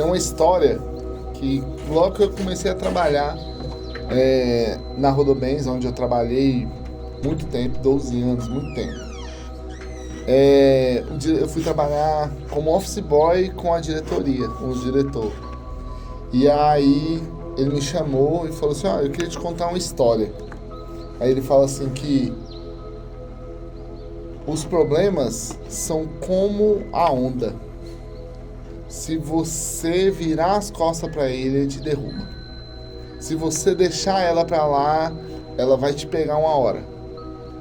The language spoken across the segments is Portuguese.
Tem uma história que logo que eu comecei a trabalhar na Rodobens, onde eu trabalhei muito tempo, 12 anos, muito tempo. Eu fui trabalhar como office boy com a diretoria, com o diretor. E aí ele me chamou e falou assim, eu queria te contar uma história. Aí ele fala assim que os problemas são como a onda. Se você virar as costas para ele te derruba. Se você deixar ela para lá, ela vai te pegar uma hora.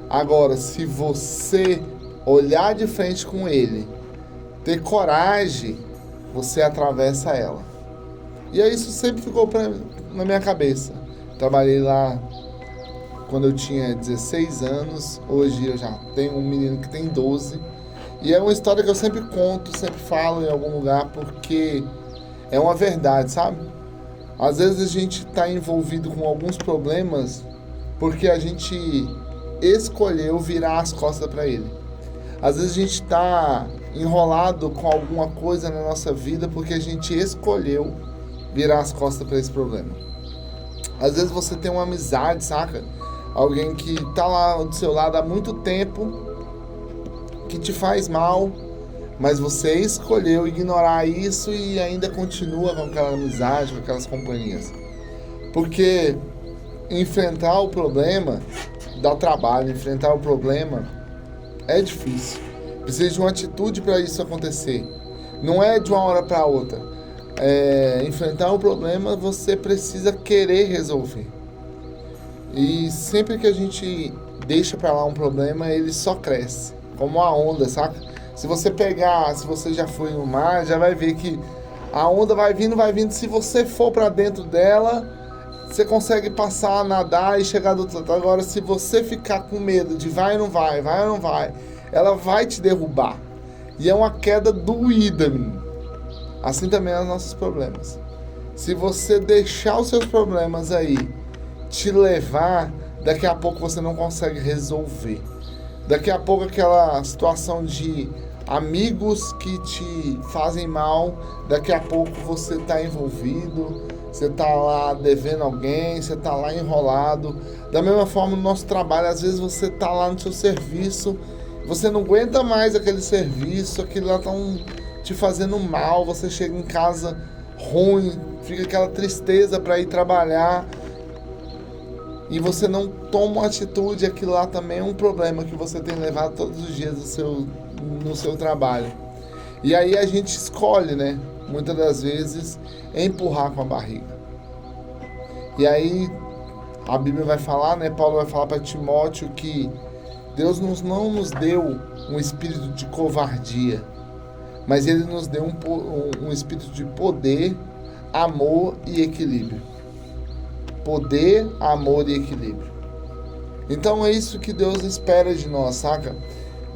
Agora, se você olhar de frente com ele, ter coragem, você atravessa ela. E aí isso sempre ficou na minha cabeça. Trabalhei lá quando eu tinha 16 anos, hoje eu já tenho um menino que tem 12. E é uma história que eu sempre conto, sempre falo em algum lugar, porque é uma verdade, sabe? Às vezes a gente está envolvido com alguns problemas porque a gente escolheu virar as costas para ele. Às vezes a gente está enrolado com alguma coisa na nossa vida porque a gente escolheu virar as costas para esse problema. Às vezes você tem uma amizade, saca? Alguém que tá lá do seu lado há muito tempo, que te faz mal, mas você escolheu ignorar isso e ainda continua com aquela amizade, com aquelas companhias. Porque enfrentar o problema dá trabalho, enfrentar o problema é difícil. Precisa de uma atitude para isso acontecer. Não é de uma hora para outra. Enfrentar o problema, você precisa querer resolver. E sempre que a gente deixa para lá um problema, ele só cresce. Como a onda, saca? Se você já foi no mar, já vai ver que a onda vai vindo. Se você for para dentro dela, você consegue passar, nadar e chegar do outro lado. Agora, se você ficar com medo de vai ou não vai, ela vai te derrubar. E é uma queda doída, menino. Assim também é os nossos problemas. Se você deixar os seus problemas aí te levar, daqui a pouco você não consegue resolver. Daqui a pouco aquela situação de amigos que te fazem mal, daqui a pouco você está envolvido, você está lá devendo alguém, você está lá enrolado. Da mesma forma no nosso trabalho, às vezes você está lá no seu serviço, você não aguenta mais aquele serviço, aquilo lá está te fazendo mal, você chega em casa ruim, fica aquela tristeza para ir trabalhar e você não toma uma atitude, aquilo lá também é um problema que você tem levado todos os dias no seu trabalho. E aí a gente escolhe, né, muitas das vezes, empurrar com a barriga. E aí a Bíblia vai falar, né, Paulo vai falar para Timóteo que Deus não nos deu um espírito de covardia, mas Ele nos deu um espírito de poder, amor e equilíbrio. Poder, amor e equilíbrio. Então é isso que Deus espera de nós, saca?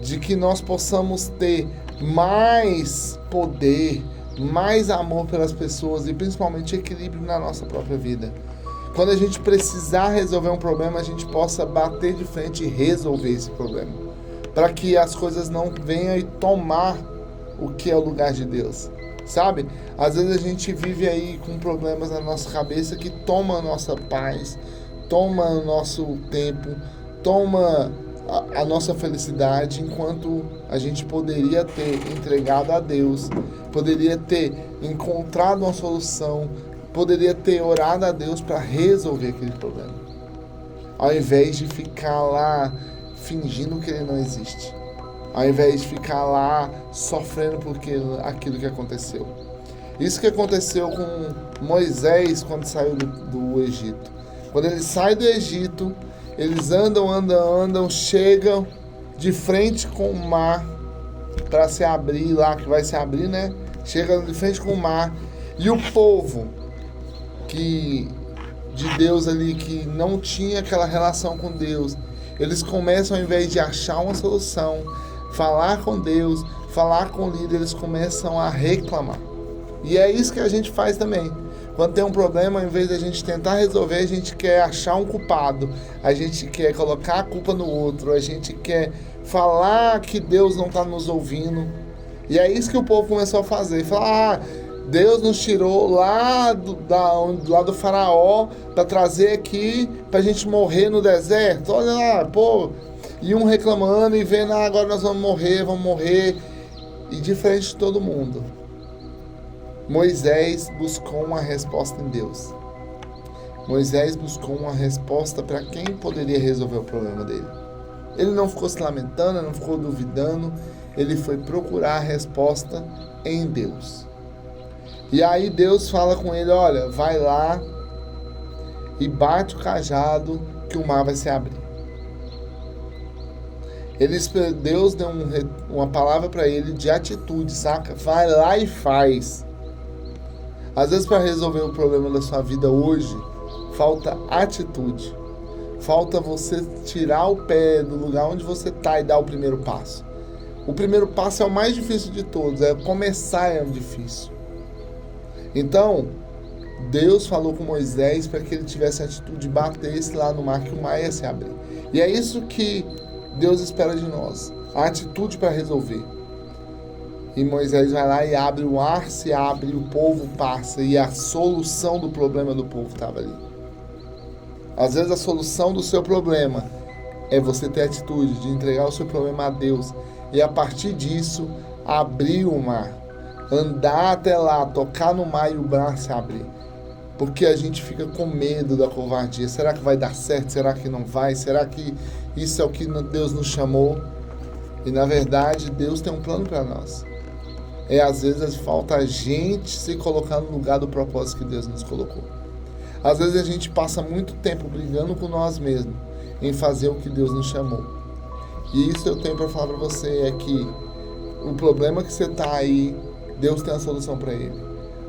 De que nós possamos ter mais poder, mais amor pelas pessoas e principalmente equilíbrio na nossa própria vida. Quando a gente precisar resolver um problema, a gente possa bater de frente e resolver esse problema. Para que as coisas não venham e tomar o que é o lugar de Deus. Sabe? Às vezes a gente vive aí com problemas na nossa cabeça que toma a nossa paz, toma o nosso tempo, toma a nossa felicidade, enquanto a gente poderia ter entregado a Deus, poderia ter encontrado uma solução, poderia ter orado a Deus para resolver aquele problema, ao invés de ficar lá fingindo que ele não existe. Ao invés de ficar lá sofrendo por aquilo que aconteceu. Isso que aconteceu com Moisés quando saiu do Egito. Quando ele sai do Egito, eles andam, chegam de frente com o mar para se abrir lá, que vai se abrir, né? Chegam de frente com o mar. E o povo de Deus ali, que não tinha aquela relação com Deus, eles começam, ao invés de achar uma solução, falar com Deus, falar com o líder, eles começam a reclamar. E é isso que a gente faz também. Quando tem um problema, ao invés de a gente tentar resolver, a gente quer achar um culpado, a gente quer colocar a culpa no outro, a gente quer falar que Deus não está nos ouvindo. E é isso que o povo começou a fazer. Falar, Deus nos tirou lá do faraó para trazer aqui para a gente morrer no deserto. Olha lá, pô. E um reclamando e vendo, agora nós vamos morrer. E diferente de todo mundo, Moisés buscou uma resposta em Deus. Moisés buscou uma resposta para quem poderia resolver o problema dele. Ele não ficou se lamentando, não ficou duvidando, ele foi procurar a resposta em Deus. E aí Deus fala com ele, olha, vai lá e bate o cajado que o mar vai se abrir. Deus deu uma palavra para ele de atitude, saca? Vai lá e faz. Às vezes para resolver o problema da sua vida hoje, falta atitude. Falta você tirar o pé do lugar onde você está e dar o primeiro passo. O primeiro passo é o mais difícil de todos, começar é difícil. Então, Deus falou com Moisés para que ele tivesse a atitude, batesse lá no mar, que o mar ia se abrir. E é isso que Deus espera de nós, a atitude para resolver. E Moisés vai lá e abre, o mar se abre, o povo passa, e a solução do problema do povo estava ali. Às vezes a solução do seu problema é você ter a atitude de entregar o seu problema a Deus e a partir disso abrir o mar, andar até lá, tocar no mar e o mar se abrir. Porque a gente fica com medo da covardia. Será que vai dar certo? Será que não vai? Será que isso é o que Deus nos chamou? E na verdade Deus tem um plano para nós. Às vezes falta a gente se colocar no lugar do propósito que Deus nos colocou. Às vezes a gente passa muito tempo brigando com nós mesmos em fazer o que Deus nos chamou. E isso eu tenho para falar para você, é que o problema que você está aí, Deus tem a solução para ele.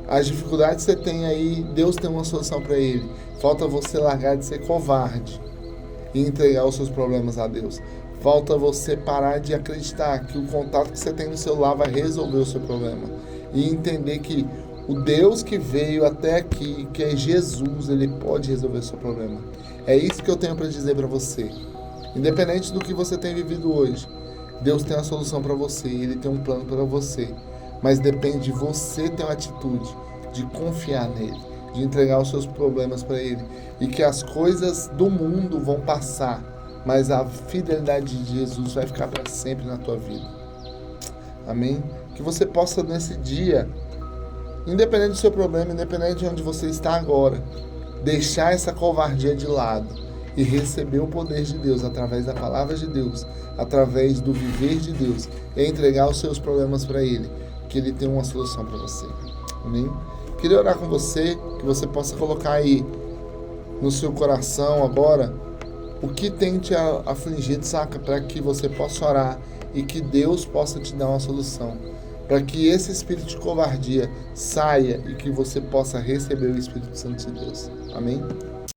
As dificuldades que você tem aí, Deus tem uma solução para ele. Falta você largar de ser covarde e entregar os seus problemas a Deus. Falta você parar de acreditar que o contato que você tem no celular vai resolver o seu problema. E entender que o Deus que veio até aqui, que é Jesus, ele pode resolver o seu problema. É isso que eu tenho para dizer para você. Independente do que você tem vivido hoje, Deus tem uma solução para você, ele tem um plano para você. Mas depende de você ter uma atitude de confiar nele, de entregar os seus problemas para ele. E que as coisas do mundo vão passar, mas a fidelidade de Jesus vai ficar para sempre na tua vida. Amém? Que você possa nesse dia, independente do seu problema, independente de onde você está agora, deixar essa covardia de lado e receber o poder de Deus através da palavra de Deus, através do viver de Deus, e entregar os seus problemas para ele, que ele tem uma solução para você. Amém? Queria orar com você, que você possa colocar aí no seu coração agora o que tem te afligido, saca? Para que você possa orar e que Deus possa te dar uma solução. Para que esse espírito de covardia saia e que você possa receber o Espírito Santo de Deus. Amém?